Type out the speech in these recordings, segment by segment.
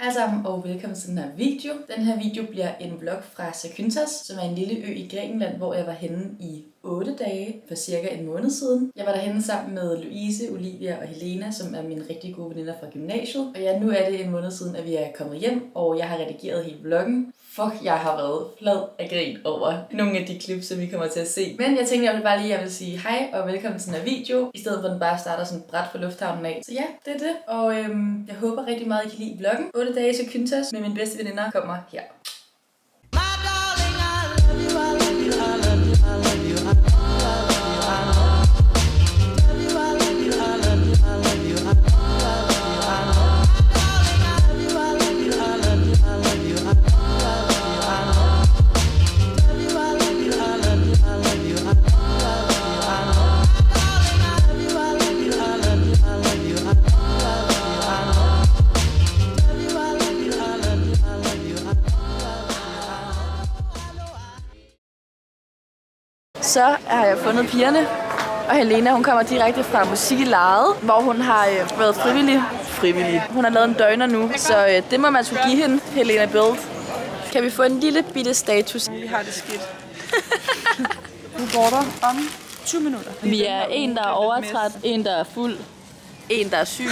Hej sammen og velkommen til den her video. Den her video bliver en vlog fra Zakynthos, som er en lille ø i Grækenland, hvor jeg var henne i 8 dage for cirka en måned siden. Jeg var derhenne sammen med Louise, Olivia og Helena, som er mine rigtig gode veninder fra gymnasiet. Og ja, nu er det en måned siden, at vi er kommet hjem, og jeg har redigeret hele vloggen. Fuck, jeg har været flad af grin over nogle af de clips, som vi kommer til at se. Men jeg tænkte, jeg vil sige hej og velkommen til den her video, i stedet for at den bare starter sådan bræt fra lufthavnen af. Så ja, det er det. Og jeg håber rigtig meget, I kan lide vloggen. 8 dage i Zakynthos med mine bedste veninder kommer her. Så har jeg fundet pigerne, og Helena hun kommer direkte fra Musik i Lejet, hvor hun har været frivillig. Hun har lavet en døgner nu, så det må man skulle give hende, Helena Build. Kan vi få en lille bitte status? Vi har det skidt. Nu går der om 20 minutter. Vi er en, der er overtræt, en, der er fuld, en, der er syg,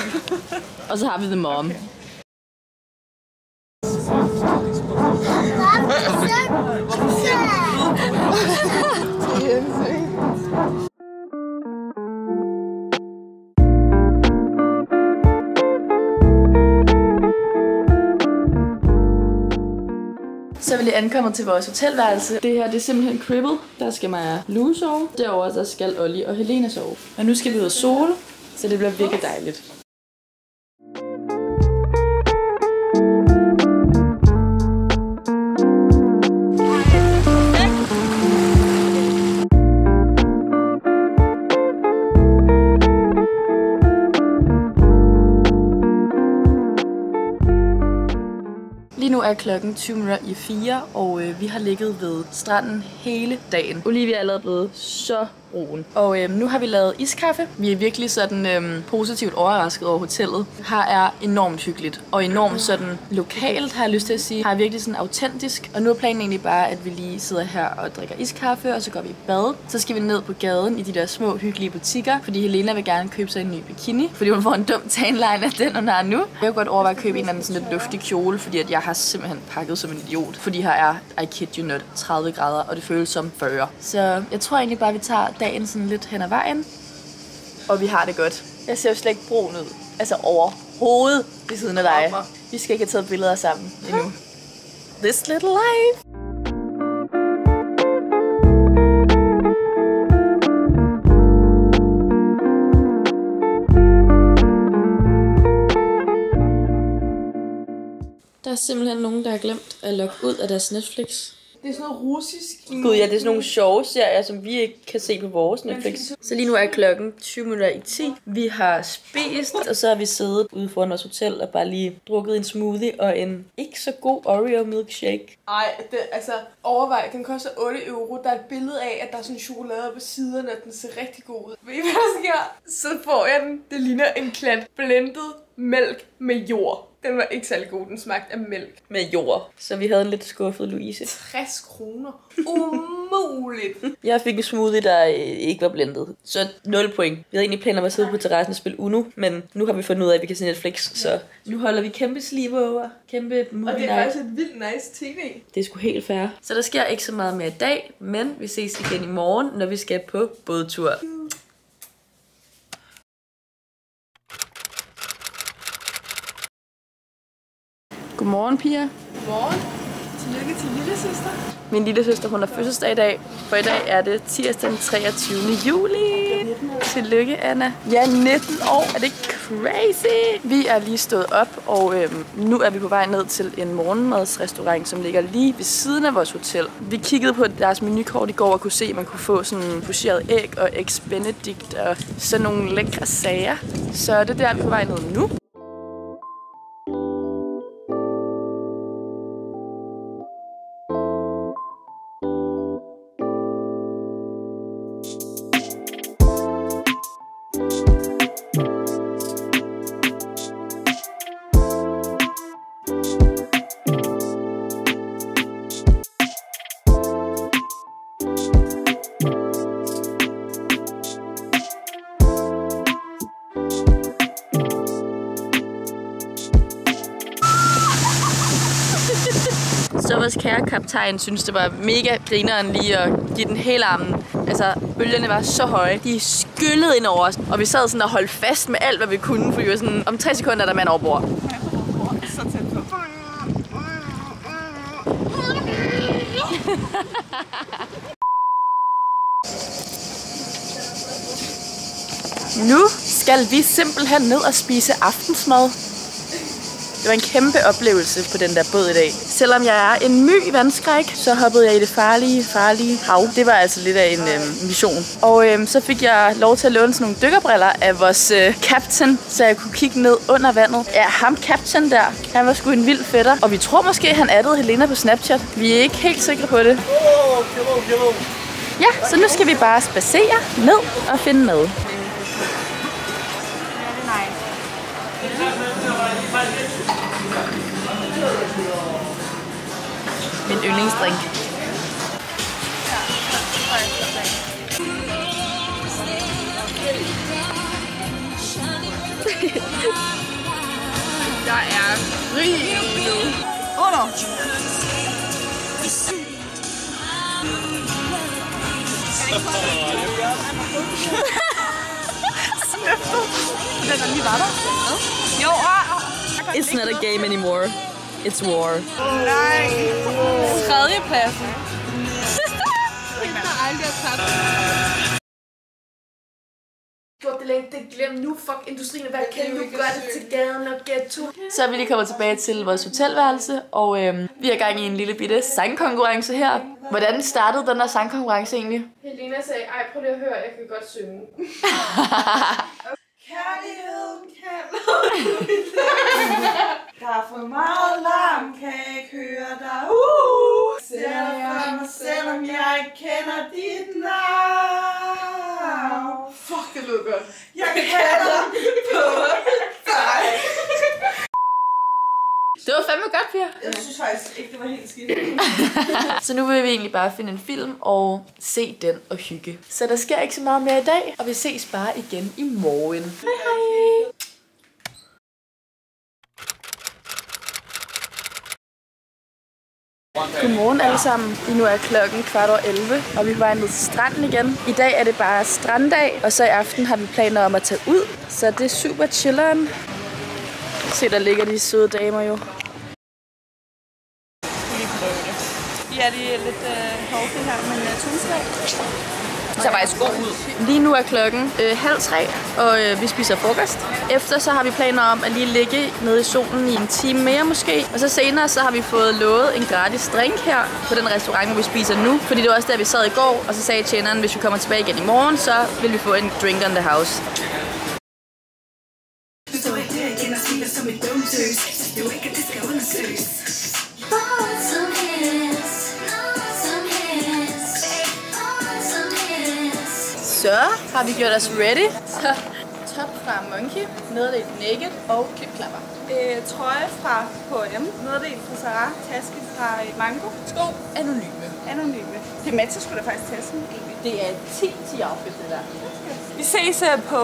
og så har vi the mom. Okay. Så er vi lige ankommet til vores hotelværelse. Det her det er simpelthen cribble. Der skal mig Lou sove. Derovre der skal Ollie og Helena sove. Og nu skal vi ud og sole, så det bliver virkelig dejligt. Lige nu er klokken 4:20, og vi har ligget ved stranden hele dagen. Olivia er allerede blevet så roen. Og nu har vi lavet iskaffe. Vi er virkelig sådan positivt overrasket over hotellet. Her er enormt hyggeligt og enormt sådan lokalt, har jeg lyst til at sige. Her er virkelig sådan autentisk. Og nu er planen egentlig bare, at vi lige sidder her og drikker iskaffe, og så går vi i bad. Så skal vi ned på gaden i de der små hyggelige butikker, fordi Helena vil gerne købe sig en ny bikini, fordi hun får en dum tanline af den, hun har nu. Jeg kan godt overveje at købe en eller anden sådan lidt luftig kjole, fordi at jeg har simpelthen pakket som en idiot. Fordi her er, I kid you not, 30 grader, og det føles som 40. Så jeg tror egentlig bare, vi tager dagen sådan lidt hen ad vejen. Og vi har det godt. Jeg ser jo slet ikke brun ud. Altså overhovedet ved siden af dig. Vi skal ikke have taget billeder sammen endnu. This little life. Der er simpelthen nogen, der har glemt at logge ud af deres Netflix. Det er sådan noget russisk. Gud, ja, det er sådan nogle sjove serier, som vi ikke kan se på vores Netflix. Så lige nu er klokken 20:10. Vi har spist, og så har vi siddet ude foran vores hotel og bare lige drukket en smoothie og en ikke så god Oreo milkshake. Ej, altså overvej, den koster 8 euro. Der er et billede af, at der er sådan chokolade på siderne, og den ser rigtig god ud. Ved I, hvad der sker? Så får jeg den. Det ligner en klat blendet mælk med jord. Den var ikke særlig god, den smagte af mælk. Med jord. Så vi havde en lidt skuffet Louise. 60 kroner. Umuligt. Jeg fik en smoothie, der ikke var blendet. Så 0 point. Vi havde egentlig planer om at sidde på terrassen og spille Uno, men nu har vi fundet ud af, at vi kan se Netflix. Så nu holder vi kæmpe sleepover. Kæmpe movie. Og det er faktisk et vildt nice tv. Det er sgu helt fair. Så der sker ikke så meget mere i dag, men vi ses igen i morgen, når vi skal på bådtur. Godmorgen, Pia. Godmorgen. Tillykke til lillesøster. Min lillesøster, hun har fødselsdag i dag, for i dag er det tirsdag den 23. juli. Tillykke, Anna. Ja, 19 år. Er det crazy? Vi er lige stået op, og nu er vi på vej ned til en morgenmadsrestaurant, som ligger lige ved siden af vores hotel. Vi kiggede på deres menukort i går og kunne se, at man kunne få sådan pocheret æg og eggs benedict og sådan nogle lækre sager. Så det er der, vi er på vej ned nu. Så vores kære kaptajn synes, det var mega grineren lige at give den hele armen. Altså, bølgerne var så høje. De skyllede ind over os, og vi sad sådan og holdt fast med alt, hvad vi kunne, for vi var sådan, om 3 sekunder er der mand over bord. Så tæt på. Nu skal vi simpelthen ned og spise aftensmad. Det var en kæmpe oplevelse på den der båd i dag. Selvom jeg er en my vandskræk, så hoppede jeg i det farlige hav. Det var altså lidt af en mission. Og så fik jeg lov til at låne sådan nogle dykkerbriller af vores captain, så jeg kunne kigge ned under vandet. Ja, ham captain der, han var sgu en vild fætter. Og vi tror måske, han addede Helena på Snapchat. Vi er ikke helt sikre på det. Ja, så nu skal vi bare spacere ned og finde mad. Min yndlingsdrink. Der er rigeligt. Under. Den der lige var der. Jo, It's not a game anymore. It's war. nej. 3. pladsen. Jeg har aldrig tabt. Gjort det længe, det glem nu. Fuck industrien, hvad kan du gøre det til gaden og ghetto? Så er vi lige kommet tilbage til vores hotelværelse, og vi er i gang i en lille bitte sangkonkurrence her. Hvordan startede den der sangkonkurrence egentlig? Helena sagde, ej prøv lige at høre, jeg kan godt synge. Kærligheden kan der er for meget larm, kan jeg ikke høre dig. Ser dig for mig, selvom jeg ikke kender dit navn. Fuck, det lød godt. Jeg kalder på dig. Det var fandme godt, Pia. Jeg synes faktisk ikke, det var helt skidt. Så nu vil vi egentlig bare finde en film og se den og hygge. Så der sker ikke så meget mere i dag, og vi ses bare igen i morgen. Hej hej! Godmorgen alle sammen. Nu er klokken 11:15, og vi er på vej ned til stranden igen. I dag er det bare stranddag, og så i aften har vi planer om at tage ud. Så det er super chilleren. Se, der ligger de søde damer jo. Vi er lige lidt healthy her, men tusind. Så faktisk god ud. Lige nu er klokken 2:30, og vi spiser frokost. Efter så har vi planer om at lige ligge nede i solen i en time mere måske. Og så senere så har vi fået lovet en gratis drink her på den restaurant, hvor vi spiser nu. Fordi det var også der, vi sad i går, og så sagde tjeneren, hvis vi kommer tilbage igen i morgen, så vil vi få en drink on the house. Så har vi gjort os ready. Så top fra Monkey, nederdel Naked og klipklapper. Trøje fra H&M, nederdel fra Zara, taske fra Mango. Sko anonyme. Anonyme. Det matcher sgu da faktisk tasken egentlig. Det er 10 outfit, det der. Vi ses på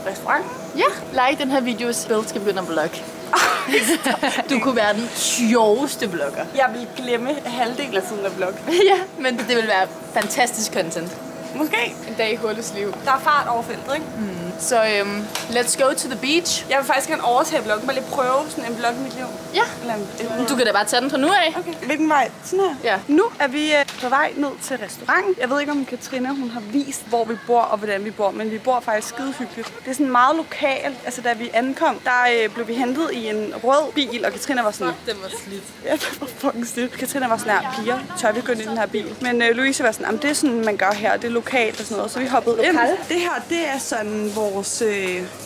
restaurant. Ja, like den her video, hvis Bill skal begynde at vlogge. Du kunne være den sjoveste vlogger. Jeg vil glemme halvdelen af tiden af vlog. Ja, men det vil være fantastisk content. Måske. En dag i Hulles liv. Der er fart over feltet, ikke? Så let's go to the beach. Jeg vil faktisk gerne overtage vloggen, bare lige prøve sådan en vlog i mit liv. Ja, Eller du kan da bare tage den fra nu af. Okay. Hvilken vej? Sådan her? Ja. Nu er vi på vej ned til restauranten. Jeg ved ikke, om Katrine hun har vist, hvor vi bor og hvordan vi bor, men vi bor faktisk skide hyggeligt. Det er sådan meget lokalt. Altså, da vi ankom, der blev vi hentet i en rød bil, og Katrine var sådan... Den var slidt. Ja, det var fucking slidt. Katrine var sådan her, piger, tør vi gå ind i den her bil? Men Louise var sådan, det er sådan, man gør her, det er lokalt og sådan noget. Så vi hoppede ind. Det her, det er sådan vores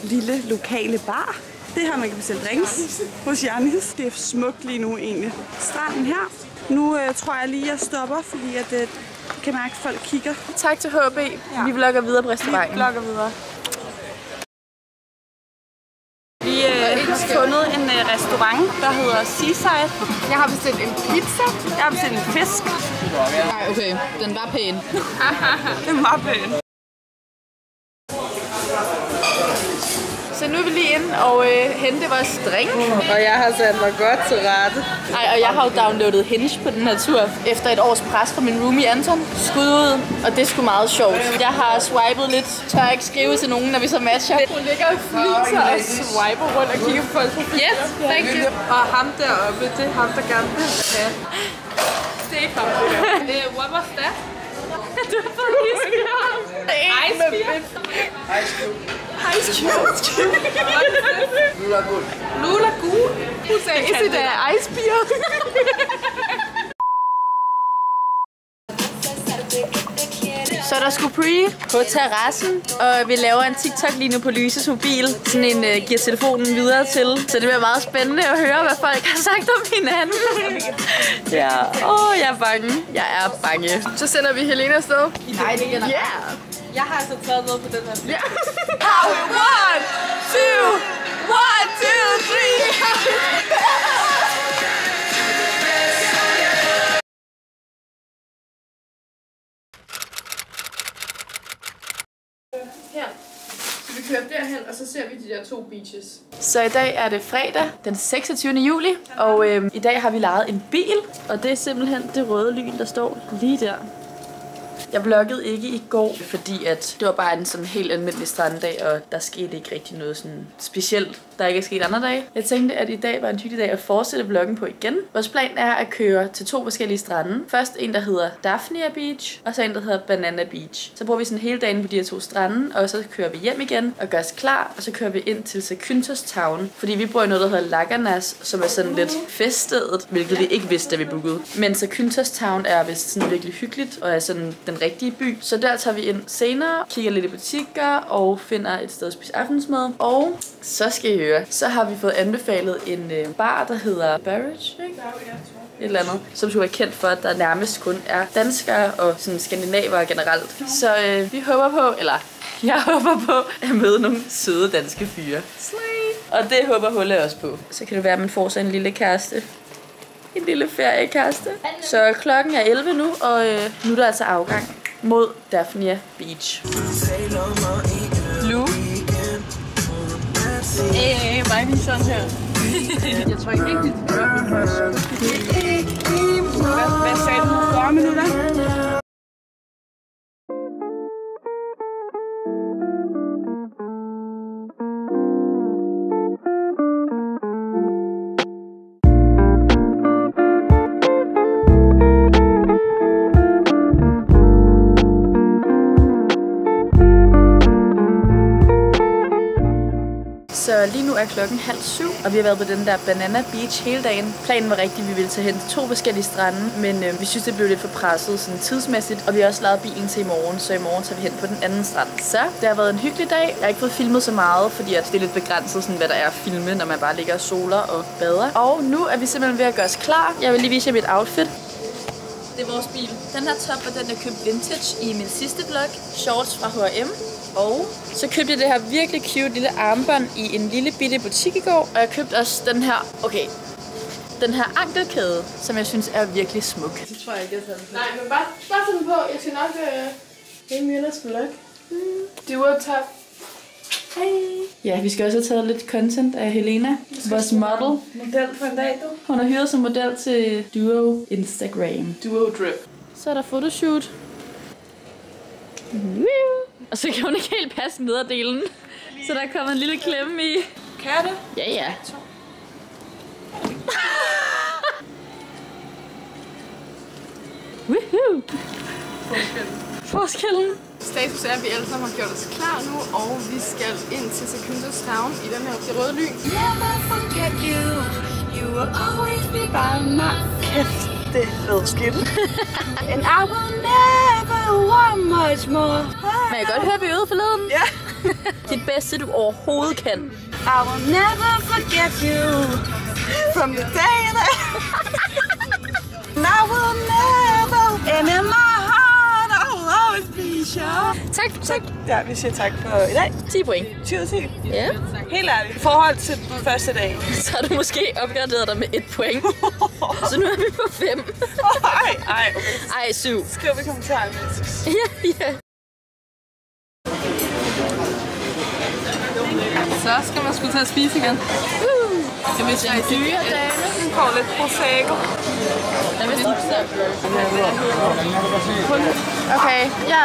lille lokale bar. Det her, man kan bestille drinks hos Janis. Det er smukt lige nu egentlig. Stranden her. Nu tror jeg lige, jeg stopper, fordi at, jeg kan mærke, at folk kigger. Tak til HB. Ja. Vi vlogger videre på restauranten. Vi vlogger videre. Vi har fundet en restaurant, der hedder Seaside. Jeg har bestilt en pizza. Jeg har bestilt en fisk. Nej, okay. Den var pæn. Det er meget pænt. Se, Så nu er vi lige inde og hente vores drink. Og jeg har sat mig godt til rette. Ej, og jeg har jo downloadet Hinge på den her tur. Efter et års pres fra min roomie Anton. Skud ud, og det er sgu meget sjovt. Jeg har swipet lidt. Tør ikke skrive til nogen, når vi så matcher. Hun ligger og fliser og swiper rundt og kigger på folks profil. Yes, thank you. Og ham deroppe, det er ham, der gerne vil have. Det er ikke ham, det der. What was that? Du har fået iskram. Ice beer. Ice cube. Lula Gul. Hun sagde, Is it a ice beer? Så er der Scupri på terrassen, og vi laver en TikTok lige nu på Lyses mobil. Sådan en giver telefonen videre til. Så det bliver meget spændende at høre, hvad folk har sagt om hinanden. Ja, jeg er bange. Jeg er bange. Så sender vi Helena afsted. Nej, det gælder. Yeah. Jeg har altså taget noget på den her. Ja. 1, 2, 1, 2, 3. Her. Så vi kører derhen, og så ser vi de der 2 beaches. Så i dag er det fredag den 26. juli, og i dag har vi lejet en bil, og det er simpelthen det røde lyn, der står lige der. Jeg vloggede ikke i går, fordi at det var bare en sådan helt almindelig stranddag, og der skete ikke rigtig noget sådan specielt, der ikke er sket andre dage. Jeg tænkte, at i dag var en hyggelig dag at fortsætte vloggen på igen. Vores plan er at køre til 2 forskellige strande. Først en, der hedder Daphnia Beach, og så en, der hedder Banana Beach. Så bruger vi sådan hele dagen på de her 2 strande, og så kører vi hjem igen og gør os klar, og så kører vi ind til Zakynthos Town, fordi vi bor i noget, der hedder Laganas, som er sådan lidt feststedet, hvilket vi ikke vidste, da vi bookede. Men Zakynthos Town er vist sådan virkelig hyggeligt, og er sådan den rigtige by. Så der tager vi ind senere, kigger lidt i butikker og finder et sted at spise aftensmad. Og så skal I høre, så har vi fået anbefalet en bar, der hedder Barrage, ikke? Et eller andet, som skulle være kendt for, at der nærmest kun er danskere og sådan skandinavere generelt. Så vi håber på, eller jeg håber på at møde nogle søde danske fyre. Og det håber Hulle også på. Så kan det være, at man får sig en lille kæreste. En lille feriekæreste. Så klokken er 11 nu, og nu er der altså afgang mod Daphnia Beach. Lu? Mig lige sådan her. Jeg tror ikke rigtigt, det gør vi Hvad sagde du? 40 minutter? Så lige nu er klokken 6:30, og vi har været på den der Banana Beach hele dagen. Planen var rigtig, at vi ville tage hen til 2 forskellige strande, men vi synes, det blev lidt for presset sådan tidsmæssigt, og vi har også lavet bilen til i morgen, så i morgen tager vi hen på den anden strand. Så det har været en hyggelig dag. Jeg har ikke fået filmet så meget, fordi at det er lidt begrænset, sådan, hvad der er at filme, når man bare ligger og soler og bader. Og nu er vi simpelthen ved at gøre os klar. Jeg vil lige vise jer mit outfit. Det er vores bil. Den her top var den, jeg købte vintage i min sidste vlog. Shorts fra H&M. Og så købte jeg det her virkelig cute lille armbånd i en lille bitte butik i går. Og jeg købte også den her, den her ankelkæde, som jeg synes er virkelig smuk. Det tror jeg ikke, jeg tager den på. Nej, men bare tage den på. Jeg skal nok det er Myrnas vlog. Du er top. Hej. Ja, vi skal også have taget lidt content af Helena, vores model. Model for en dag, du. Hun har hyret som model til Duo Instagram. Duo drip. Så er der photoshoot. Og så kan hun ikke helt passe nederdelen. Så der kommer en lille klemme i. Kan det? Ja, ja. Woohoo! Forskellen. Status er, at vi alle sammen har gjort os klar nu, og vi skal ind til Zakynthos Town i den her til røde lyn. Never forget you. You will always be by my kæft. Det lød skidt. And I will never want much more. Men jeg kan godt høre, at vi øvede forleden. Ja. Dit bedste, du overhovedet kan. I will never forget you. From the day that I will never. And in my heart I will always be sure. Tak. Ja, vi siger tak for i dag. 10 point. 20-10. Ja. Helt ærligt. I forhold til den første dag. Så har du måske opgraderet dig med 1 point. Så nu er vi på 5. Ej, okay. Ej, 7. Skriv i kommentarerne. Ja. Så skal man sgu til at spise igen. Skal vi se en dyre dame? Den får lidt prosecco. Okay, jeg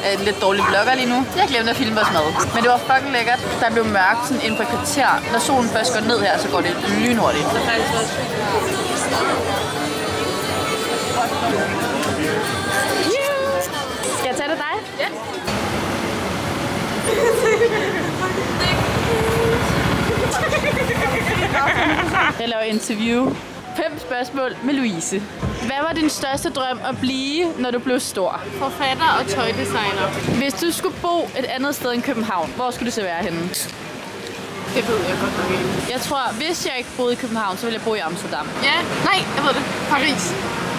er en lidt dårlig blogger lige nu. Jeg glemte at filme vores mad. Men det var fucking lækkert. Der blev mørkt sådan inden for et kvarter. Når solen først går ned her, så går det lynhurtigt. Skal jeg tage det dig? Ja. Jeg laver interview. 5 spørgsmål med Louise. Hvad var din største drøm at blive, når du blev stor? Forfatter og tøjdesigner. Hvis du skulle bo et andet sted end København, hvor skulle du så være henne? Det ved jeg godt nok ikke. Jeg tror, hvis jeg ikke boede i København, så ville jeg bo i Amsterdam. Ja, nej, jeg ved det. Paris.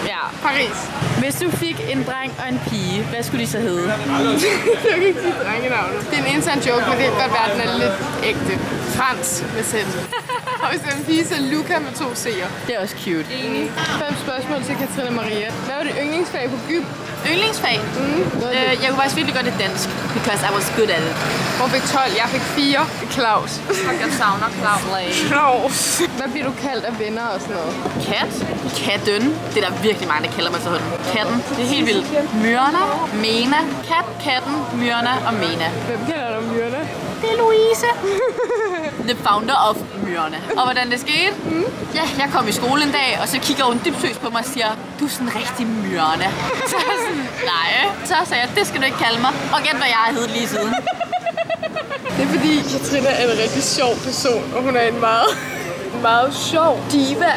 Ja. Paris. Hvis du fik en dreng og en pige, hvad skulle de så hedde? Jeg kan ikke sige drengenavnet. Det er en intern joke, men det kan godt være, at den er lidt ægte. Frans med Z. Og hvis det er en pige, så Luca med 2 C'er. Det er også cute. Enig. 5 spørgsmål til Katrine Maria. Hvad var dit yndlingsfag på gym? Yndlingsfag? Jeg kunne faktisk virkelig godt lide dansk, because I was good at it. Hun fik 12, jeg fik 4. Claus. Jeg savner Claus. Claus. Hvad bliver du kaldt af venner og sådan noget? Kat. Katten. Det er der virkelig mange, der kalder mig efterhånden. Katten. Det er helt vildt. Myrna. Mena. Katten, Myrna og Mena. Hvem kalder dig Myrna? Det er Louise. The founder of Myrna. Og hvordan det skete? Ja, jeg kom i skole en dag, og så kigger hun dybt seriøst på mig og siger, du er sådan en rigtig Myrna. Så jeg sådan, nej. Så sagde jeg, det skal du ikke kalde mig. Og gæt, hvad jeg har heddet lige siden. Det er fordi, Katrine er en rigtig sjov person, og hun er en meget sjov diva.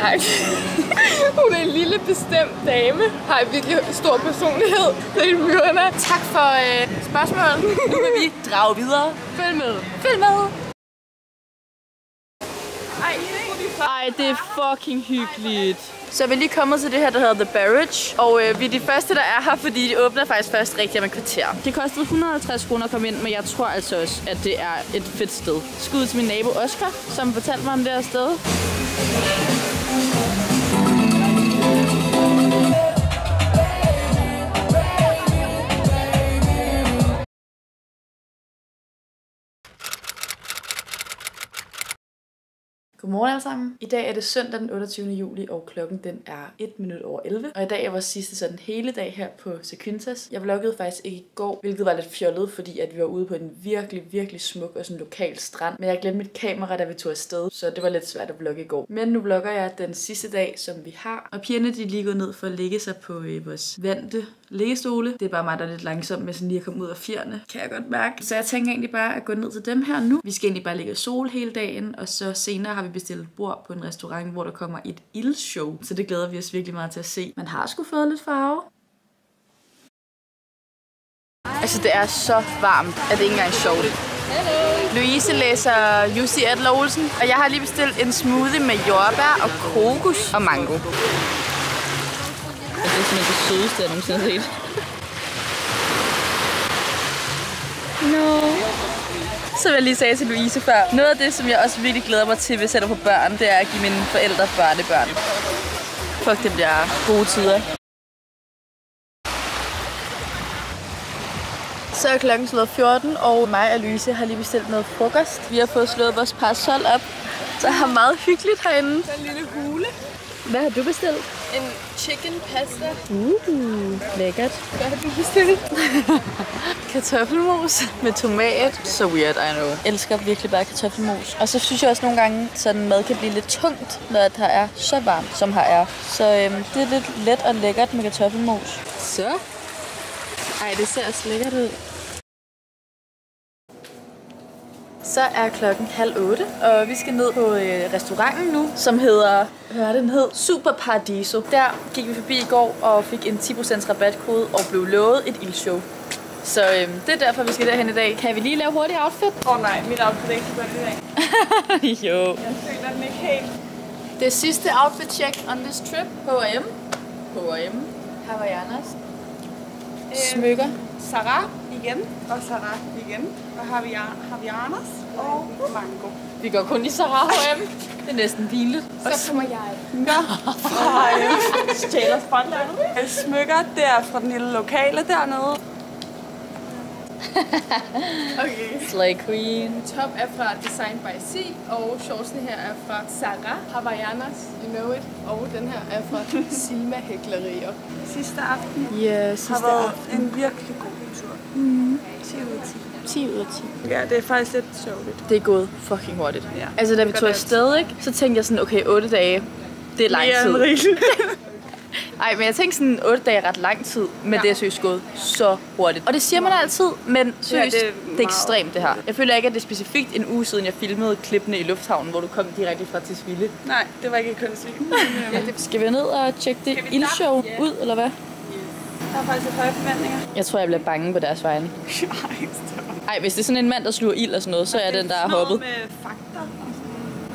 Hun er en lille bestemt dame, har en virkelig stor personlighed. Det er en Myrna. Tak for spørgsmålet. Nu vil vi drage videre. Følg med. Følg med. Ej, det er fucking hyggeligt. Så vi er lige kommet til det her, der hedder The Barrage. Og vi er de første, der er her, fordi de åbner faktisk først rigtig om et kvarter. Det kostede 150 kroner at komme ind, men jeg tror altså også, at det er et fedt sted. Skud til min nabo Oscar, som fortalte mig om det her sted. Godmorgen alle sammen. I dag er det søndag den 28. juli, og klokken den er 11:01. Og i dag er vores sidste sådan hele dag her på Zakynthos. Jeg vloggede faktisk ikke i går, hvilket var lidt fjollet, fordi at vi var ude på en virkelig smuk og sådan lokal strand. Men jeg glemte mit kamera, da vi tog afsted, så det var lidt svært at vlogge i går. Men nu vlogger jeg den sidste dag, som vi har. Og pigerne de er lige gået ned for at lægge sig på vores vante liggestole. Det er bare mig, der er lidt langsom med sådan lige at komme ud af fjerne, kan jeg godt mærke. Så jeg tænker egentlig bare at gå ned til dem her nu. Vi skal egentlig bare ligge i sol hele dagen, og så senere har vi bestilt bord på en restaurant, hvor der kommer et ildshow. Så det glæder vi os virkelig meget til at se. Man har sgu fået lidt farve. Altså det er så varmt, at det ikke engang er sjovt. Hello. Louise læser Jussi Adler Olsen, og jeg har lige bestilt en smoothie med jordbær og kokos og mango. Det er simpelthen det sødeste, jeg nogensinde har set. No. Så vil jeg lige sige til Louise før. Noget af det, som jeg også virkelig glæder mig til, hvis jeg er på børn, det er at give mine forældre børnebørn. Fuck, det bliver gode tider. Så er klokken slået 14, og mig og Louise har lige bestilt noget frokost. Vi har fået slået vores parasol op, så er meget hyggeligt herinde. Der er en lille hule. Hvad har du bestilt? En chicken pasta. Lækkert. Hvad har du bestilt? Kartoffelmos med tomat. So weird, I know. Jeg elsker virkelig bare kartoffelmos. Og så synes jeg også nogle gange, at sådan mad kan blive lidt tungt, når det er så varmt, som her er. Så det er lidt let og lækkert med kartoffelmos. Så. Ej, det ser også lækkert ud. Så er klokken 7:30, og vi skal ned på restauranten nu, som hedder, den hed Super Paradiso. Der gik vi forbi i går og fik en 10% rabatkode og blev lovet et ildshow. Så det er derfor, vi skal derhen i dag. Kan vi lige lave hurtigt outfit? Nej, mit outfit er ikke så godt i dag. Jo. Jeg føler den ikke helt. Det er sidste outfit check on this trip. H&M. Havaianas. Smykker. Sarah igen, og Sarah igen, og Havaianas og mango. Vi går kun i Sarah H&M. Det er næsten pinligt. Så kommer jeg. Fra Stjæler Spotlandet. Smykker der fra den lille lokale dernede. Okay. Slay Queen. Top er fra Design by C, og shortsene her er fra Zara Havaianas, you know it. Og den her er fra Silma Hæklerier. Sidste aften Ja, sidste har været aften. en virkelig god tur. 10 ud af 10. 10 ud af 10. Ja, det er faktisk lidt sørgeligt. Det er gået fucking hurtigt. Ja. Altså, da vi Godt tog alt. afsted, ikke, så tænkte jeg sådan, okay, 8 dage, det er lang tid. rigeligt. Ej, men jeg tænkte sådan, 8 dage er ret lang tid, men det er seriøst gået så hurtigt. Og det siger man altid, men seriøst, det er det er meget. ekstremt det her. Jeg føler ikke, at det er specifikt en uge siden, jeg filmede klippene i lufthavnen, hvor du kom direkte fra Tisvilde. Nej, det var ikke kunstigt. Skal vi ned og tjekke det ildshow ud, eller hvad? Der er faktisk et høje forventninger. Jeg tror, jeg bliver bange på deres vegne. Ej, hvis det er sådan en mand, der sluger ild og sådan noget, så er den, der er hoppet. med fakta.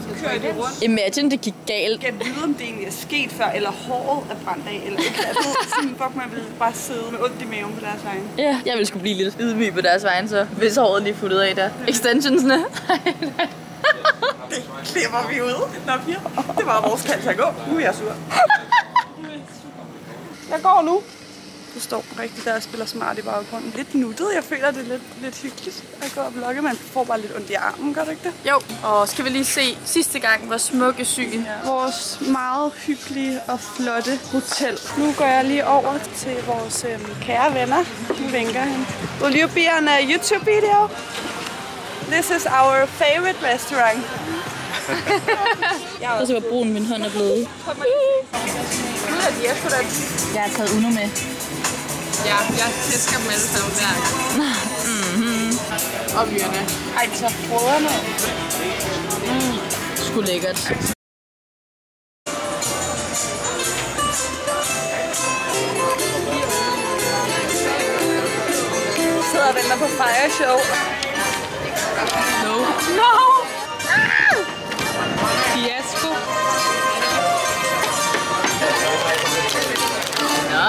Så kører de rundt. Imagine, det gik galt. Jeg ved, om det egentlig er sket før, eller håret er brændt af, eller ikke. Jeg ved, sådan, fuck, man vil bare sidde med ondt i maven på deres vegne. Ja, jeg ville skulle blive lidt ydmyg på deres vegne, så hvis håret lige fuldt af der. Extensionsne. Det klipper vi ud. Nå, piger. Det var vores kald til at gå. Nu er jeg sur. Jeg går nu. Du står rigtig der og spiller smart i baggrunden. Lidt nuttet. Jeg føler, det er lidt hyggeligt at gå og vlogge. Man får bare lidt ondt i armen, gør det ikke det? Jo, og skal vi lige se sidste gang, hvor smukke syn. Ja. Vores meget hyggelige og flotte hotel. Nu går jeg lige over til vores kære venner. Nu vinker han. Will you be on a YouTube video? This is our favorite restaurant. Og så hvor brun min hånd er blevet. Nu er de efter den. Jeg har taget Uno med. Ja, jeg tæsker dem alle sammen hver gang. Og myrerne. Ej, så brødrene. Sgu lækkert. Sidder og venter på Fire Show. No. No! Fiasko. Nå.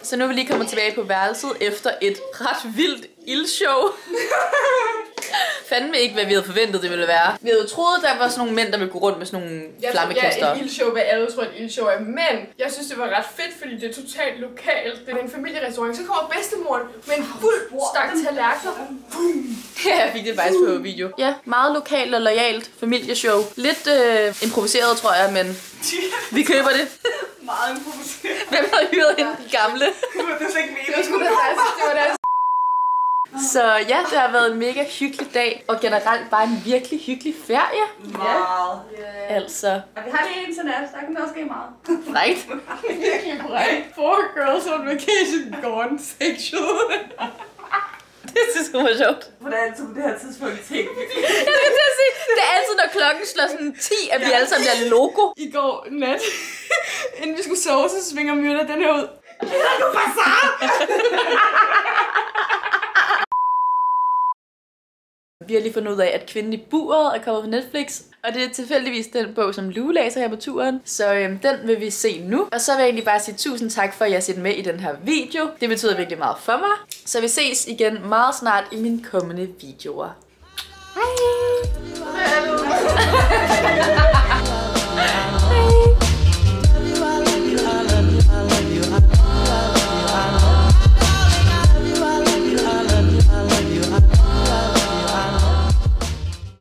Så nu er vi lige kommet tilbage på værelset efter et ret vildt ildshow. Fandme ikke, hvad vi havde forventet, det ville være. Vi havde jo troet, der var sådan nogle mænd, der ville gå rundt med sådan nogle flammekaster. Ja, et ildshow, hvad alle tror, et ildshow er. Men jeg synes, det var ret fedt, fordi det er totalt lokalt. Det er en familierestaurant. Så kommer bedstemoren med en fuld stak tallerkener. Ja, jeg fik det faktisk på video. Ja, meget lokalt og loyalt familieshow. Lidt improviseret, tror jeg, men vi køber det. Meget improviseret. Hvem har hyret hende, de gamle? Det er så ikke meningen. Det var deres. Så ja, det har været en mega hyggelig dag, og generelt bare en virkelig hyggelig ferie. Meget. Altså, Vi har lige en til nat, der kan det også ske meget. right? Virkelig korrekt. Four girls on vacation gone sexual. Det synes jeg var sjovt. For det er altid på det her tidspunkt ting. Jeg skal til at sige, det er altid, når klokken slår sådan 10, at vi alle sammen bliver logo. I går nat, inden vi skulle sove, så svinger Myrna den her ud. Vi har lige fundet ud af, at Kvinden i buret er kommet på Netflix. Og det er tilfældigvis den bog, som Lue læser her på turen. Så den vil vi se nu. Og så vil jeg egentlig bare sige tusind tak for, at jeg har set med i den her video. Det betyder virkelig meget for mig. Så vi ses igen meget snart i mine kommende videoer. Hej!